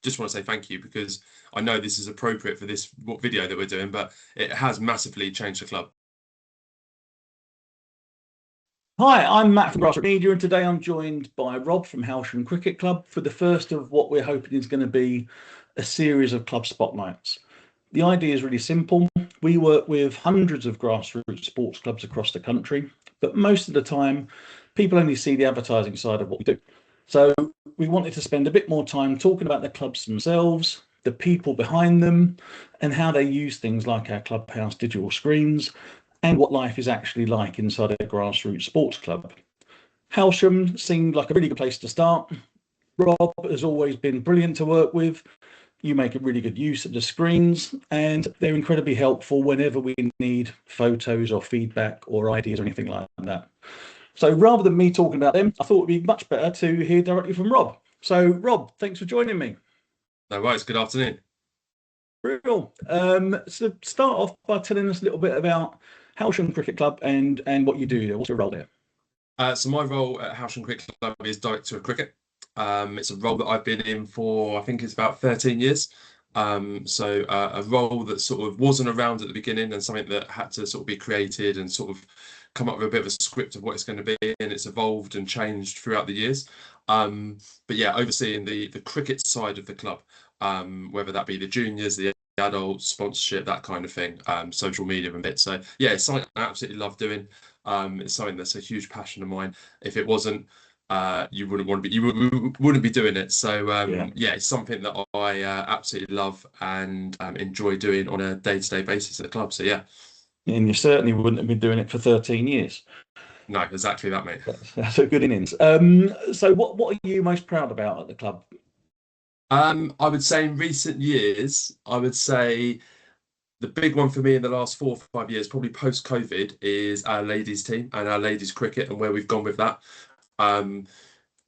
just want to say thank you, because I know this is appropriate for this video that we're doing, but it has massively changed the club. Hi, I'm Matt from Grassroot Media, and today I'm joined by Rob from Hailsham Cricket Club for the first of what we're hoping is going to be a series of club spotlights. The idea is really simple. We work with hundreds of grassroots sports clubs across the country, but most of the time people only see the advertising side of what we do. So we wanted to spend a bit more time talking about the clubs themselves, the people behind them, and how they use things like our clubhouse digital screens, and what life is actually like inside a grassroots sports club. Hailsham seemed like a really good place to start. Rob has always been brilliant to work with. You make a really good use of the screens, and they're incredibly helpful whenever we need photos or feedback or ideas or anything like that. So rather than me talking about them, I thought it'd be much better to hear directly from Rob. So Rob, thanks for joining me. No worries, good afternoon. Real. So start off by telling us a little bit about Hailsham Cricket Club and what you do there. What's your role there? So my role at Hailsham Cricket Club is Director of Cricket. It's a role that I've been in for, I think it's about 13 years. So a role that sort of wasn't around at the beginning, and something that had to sort of be created and sort of come up with a bit of a script of what it's going to be, and it's evolved and changed throughout the years. But yeah, overseeing the cricket side of the club, whether that be the juniors, the adults, sponsorship, that kind of thing, social media and bits. So yeah, it's something I absolutely love doing. It's something that's a huge passion of mine. If it wasn't, you wouldn't be doing it. So yeah, it's something that I absolutely love and enjoy doing on a day-to-day basis at the club. So yeah. And you certainly wouldn't have been doing it for 13 years. No, exactly that, mate. That's a good innings. So what are you most proud about at the club? I would say in recent years, I would say the big one for me in the last 4 or 5 years, probably post-COVID, is our ladies team and our ladies cricket and where we've gone with that.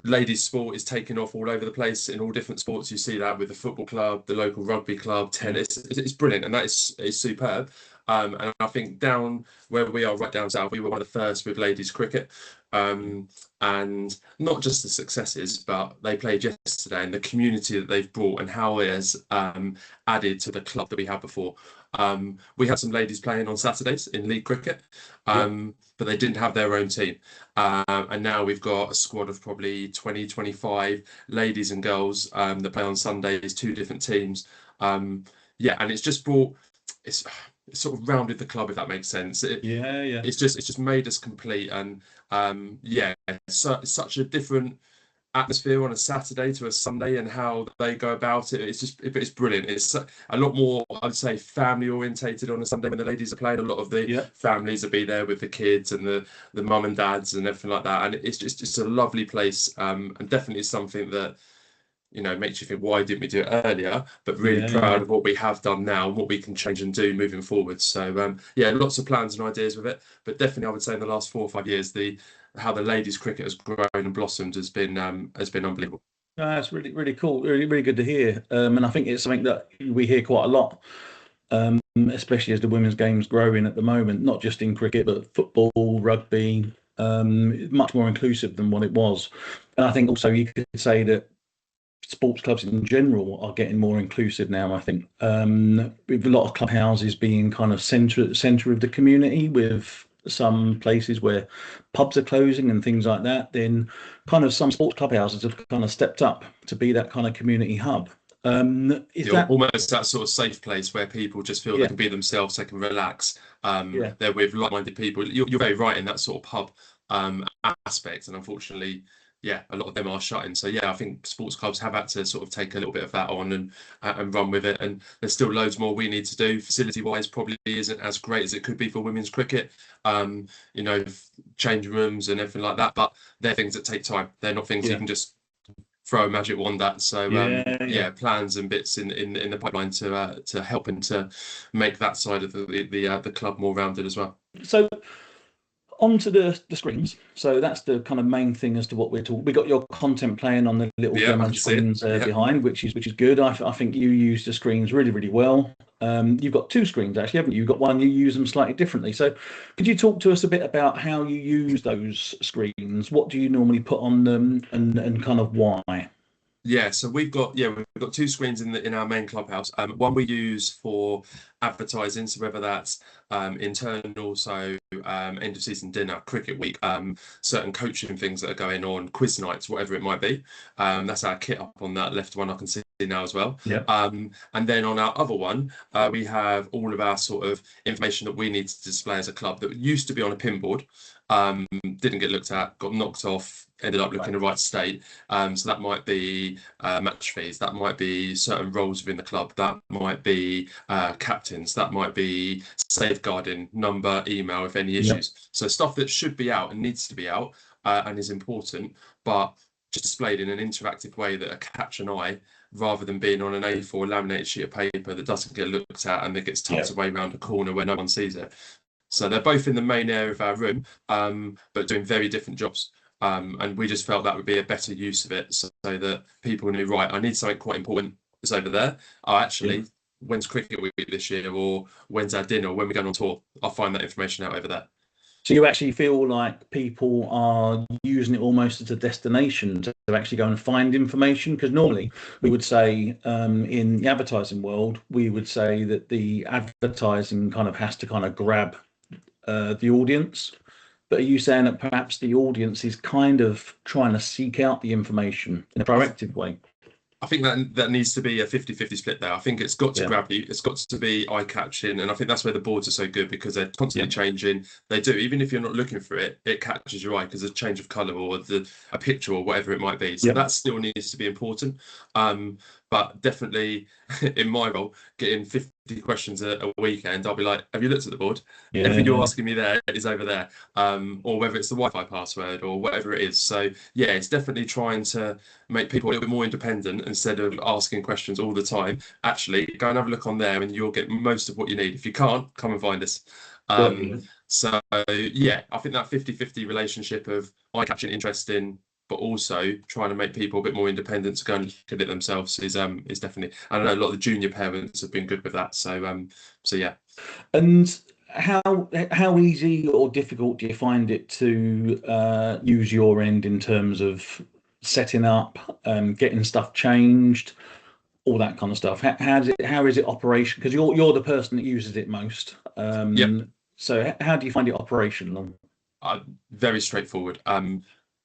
Ladies sport is taking off all over the place in all different sports. You see that with the football club, the local rugby club, tennis. It's brilliant, and that is superb. And I think down where we are, right down south, we were one of the first with ladies cricket. And not just the successes, but they played yesterday, and the community that they've brought and how it has added to the club that we had before. We had some ladies playing on Saturdays in league cricket, but they didn't have their own team. And now we've got a squad of probably 20, 25 ladies and girls that play on Sundays, 2 different teams. Yeah, and it's just brought, it's sort of rounded the club, if that makes sense. It's just made us complete, and yeah, it's such a different atmosphere on a Saturday to a Sunday, and how they go about it. It's brilliant. It's a lot more, I'd say, family orientated on a Sunday when the ladies are playing. A lot of the families will be there with the kids and the mum and dads and everything like that. And it's just a lovely place, and definitely something that, you know, makes you think, why didn't we do it earlier? But really proud of what we have done now and what we can change and do moving forward. So yeah, lots of plans and ideas with it. But definitely, I would say in the last 4 or 5 years, how the ladies cricket has grown and blossomed has been unbelievable. That's really, really cool. Really, really good to hear. And I think it's something that we hear quite a lot, especially as the women's game's growing at the moment, not just in cricket, but football, rugby, much more inclusive than what it was. And I think also you could say that sports clubs in general are getting more inclusive now. I think with a lot of clubhouses being kind of center of the community, with some places where pubs are closing and things like that, then kind of some sports clubhouses have kind of stepped up to be that kind of community hub. Is that almost that sort of safe place where people just feel they can be themselves, they can relax, they're with like-minded people? You're very right in that sort of pub aspect, and unfortunately, yeah, a lot of them are shutting. So yeah, I think sports clubs have had to sort of take a little bit of that on and run with it. And there's still loads more we need to do. Facility-wise, probably isn't as great as it could be for women's cricket. You know, changing rooms and everything like that. But they're things that take time. They're not things you can just throw a magic wand at. So yeah, plans and bits in the pipeline to help and to make that side of the club more rounded as well. So onto the screens. So that's the kind of main thing as to what we're talking. We got your content playing on the little demo screens behind, which is good. I think you use the screens really, really well. You've got 2 screens actually, haven't you? You've got one, you use them slightly differently. So could you talk to us a bit about how you use those screens? What do you normally put on them, and kind of why? Yeah, so we've got two screens in our main clubhouse. One we use for advertising, so whether that's internal, so end of season dinner, cricket week, certain coaching things that are going on, quiz nights, whatever it might be. That's our kit up on that left one I can see now as well. Yeah. And then on our other one, we have all of our sort of information that we need to display as a club that used to be on a pin board, didn't get looked at, got knocked off, ended up looking in the right state. So that might be match fees, that might be certain roles within the club, that might be captains, that might be safeguarding, number, email, if any issues. So stuff that should be out and needs to be out and is important, but just displayed in an interactive way that catch an eye rather than being on an A4 laminated sheet of paper that doesn't get looked at and that gets tucked away around a corner where no one sees it. So they're both in the main area of our room, but doing very different jobs. And we just felt that would be a better use of it so that people knew, right, I need something quite important that's over there. Oh, actually, when's cricket week this year, or when's our dinner, or when we're going on tour, I'll find that information out over there. So you actually feel like people are using it almost as a destination to actually go and find information? Because normally we would say in the advertising world, we would say that the advertising kind of has to kind of grab the audience. But are you saying that perhaps the audience is kind of trying to seek out the information in a proactive way? I think that needs to be a 50-50 split there. I think it's got to grab you. It's got to be eye-catching. And I think that's where the boards are so good because they're constantly changing. They do. Even if you're not looking for it, it catches your eye because there's a change of colour or a picture or whatever it might be. So that still needs to be important. But definitely in my role, getting 50 questions a weekend, I'll be like, have you looked at the board? Everything you're asking me there is over there. Or whether it's the Wi-Fi password or whatever it is. So yeah, it's definitely trying to make people a little bit more independent instead of asking questions all the time. Actually, go and have a look on there and you'll get most of what you need. If you can't, come and find us. So yeah, I think that 50-50 relationship of eye-catching, interesting, but also trying to make people a bit more independent to go and look at it themselves is definitely. I know a lot of the junior parents have been good with that. So yeah. And how easy or difficult do you find it to use your end in terms of setting up, getting stuff changed, all that kind of stuff? How is it operation? Because you're the person that uses it most. So how do you find it operational? Very straightforward.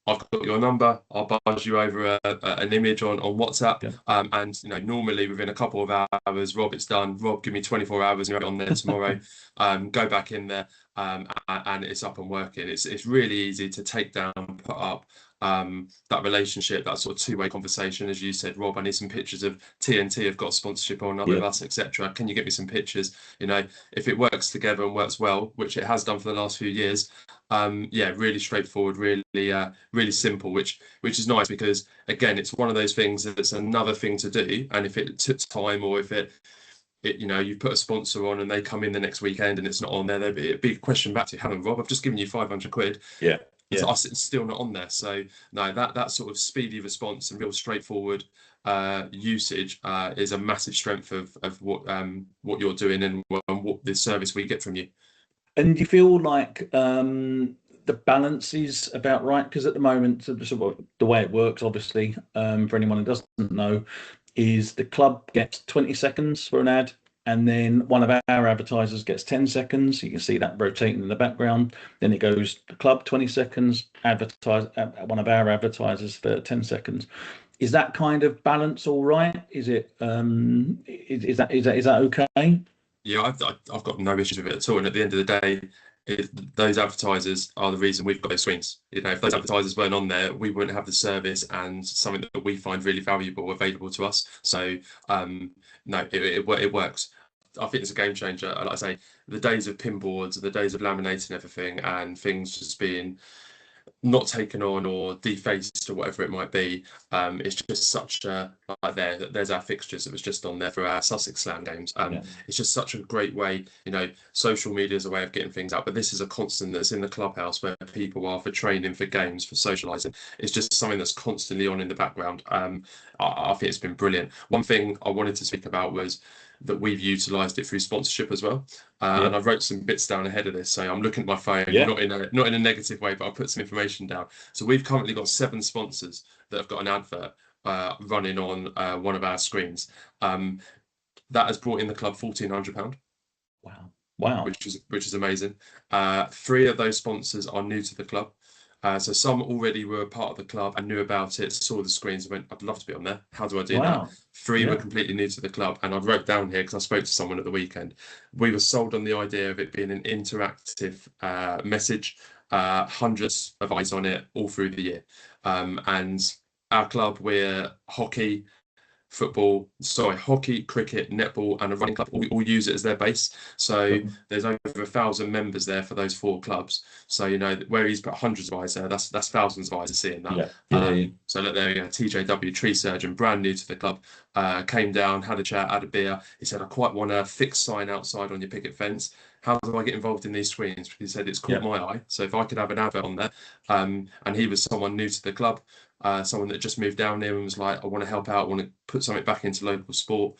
I've got your number. I'll buzz you over an image on WhatsApp. And normally within a couple of hours, Rob, it's done. Rob, give me 24 hours and you're on there tomorrow. Go back in there, and it's up and working. It's really easy to take down, put up. That relationship, that sort of two-way conversation, as you said, Rob, I need some pictures of TNT have got a sponsorship on up with us, etc. Can you get me some pictures? If it works together and works well, which it has done for the last few years, really straightforward, really simple, which is nice because again, it's one of those things that's another thing to do, and if it took time or if you put a sponsor on and they come in the next weekend and it's not on there, there'd be a big question back to Helen, Rob, I've just given you 500 quid. It's still not on there. So no, that sort of speedy response and real straightforward usage is a massive strength of what you're doing and what the service we get from you. And do you feel like the balance is about right? Because at the moment, the way it works, obviously, for anyone who doesn't know, is the club gets 20 seconds for an ad, and then one of our advertisers gets 10 seconds. You can see that rotating in the background. Then it goes the club 20 seconds, one of our advertisers for 10 seconds. Is that kind of balance all right? Is it is that okay? Yeah, I've got no issues with it at all. And at the end of the day, those advertisers are the reason we've got those screens. If those advertisers weren't on there, we wouldn't have the service and something that we find really valuable available to us. So no, it works. I think it's a game changer. Like I say, the days of pin boards, the days of laminating everything and things just being not taken on or defaced or whatever it might be, it's just such a there's our fixtures that was just on there for our Sussex Slam games. It's just such a great way. Social media is a way of getting things out, but this is a constant that's in the clubhouse where people are for training, for games, for socializing. It's just something that's constantly on in the background. I think it's been brilliant. One thing I wanted to speak about was that we've utilized it through sponsorship as well. And I wrote some bits down ahead of this, so I'm looking at my phone, not in a negative way, but I put some information down. So we've currently got 7 sponsors that have got an advert running on one of our screens. That has brought in the club £1,400. Wow. Wow. Which is amazing. 3 of those sponsors are new to the club. So some already were part of the club and knew about it, saw the screens and went, I'd love to be on there. How do I do that? 3 were completely new to the club. And I wrote down here, because I spoke to someone at the weekend, we were sold on the idea of it being an interactive message, hundreds of eyes on it all through the year. And our club, we're hockey, cricket, netball, and a running club all use it as their base. So there's over 1,000 members there for those 4 clubs. So where he's put hundreds of eyes there, that's thousands of eyes seeing that. So look, there you go. TJW, tree surgeon, brand new to the club, came down, had a chat, had a beer. He said, I quite want a fixed sign outside on your picket fence. How do I get involved in these screens? He said it's caught my eye. So if I could have an advert on there, and he was someone new to the club, someone that just moved down there and was like, I want to help out, I want to put something back into local sport.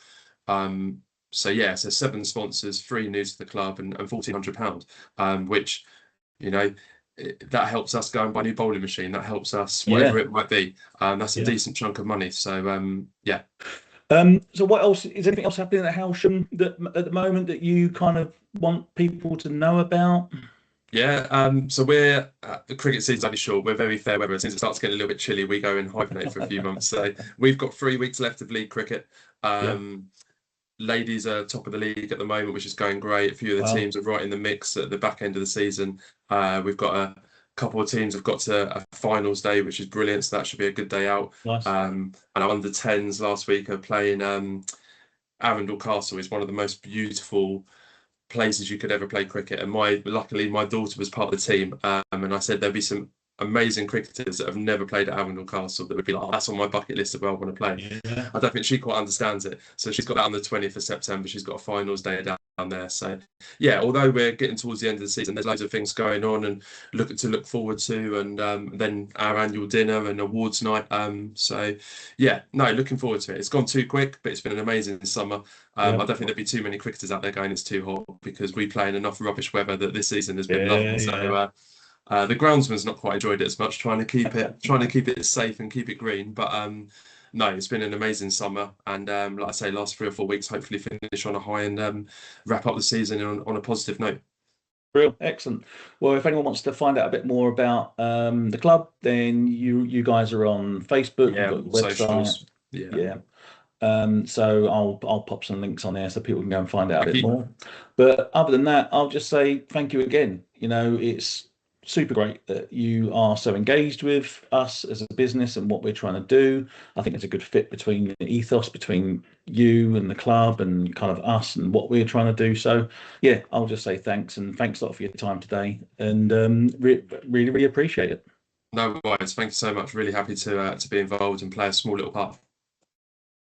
So 7 sponsors, 3 new to the club, and £1,400, which that helps us go and buy a new bowling machine. That helps us, whatever it might be. That's a decent chunk of money. So so what else is anything else happening at Hailsham that at the moment that you kind of want people to know about? So we're the cricket season's only short. We're very fair weather. As soon as it starts getting a little bit chilly, we go and hibernate for a few months. So we've got 3 weeks left of league cricket. Ladies are top of the league at the moment, which is going great. A few of the teams are right in the mix at the back end of the season. We've got a couple of teams have got to a finals day, which is brilliant. So that should be a good day out. And our under 10s last week are playing Arundel Castle. Is one of the most beautiful places you could ever play cricket, and luckily my daughter was part of the team, and I said there'd be some amazing cricketers that have never played at Arundel Castle that would be like, oh, that's on my bucket list of where I want to play. I don't think she quite understands it, so she's got that on the 20th of September. She's got a finals day down there. So although we're getting towards the end of the season, there's loads of things going on and look forward to, and then our annual dinner and awards night. Looking forward to it. It's gone too quick, but it's been an amazing summer. I don't think there'd be too many cricketers out there going it's too hot, because we play in enough rubbish weather that this season has been lovely. So the groundsman's not quite enjoyed it as much, trying to keep it safe and keep it green. But no, it's been an amazing summer, and like I say, last 3 or 4 weeks, hopefully finish on a high and wrap up the season on a positive note. Real excellent. Well, if anyone wants to find out a bit more about the club, then you guys are on Facebook, you've got your website. So I'll pop some links on there so people can go and find out a bit more. But other than that, I'll just say thank you again. It's super great that you are so engaged with us as a business and what we're trying to do. I think it's a good fit between the ethos between you and the club and kind of us and what we're trying to do. So I'll just say thanks, and thanks a lot for your time today, and really appreciate it. No worries. Thank you so much. Really happy to be involved and play a small little part.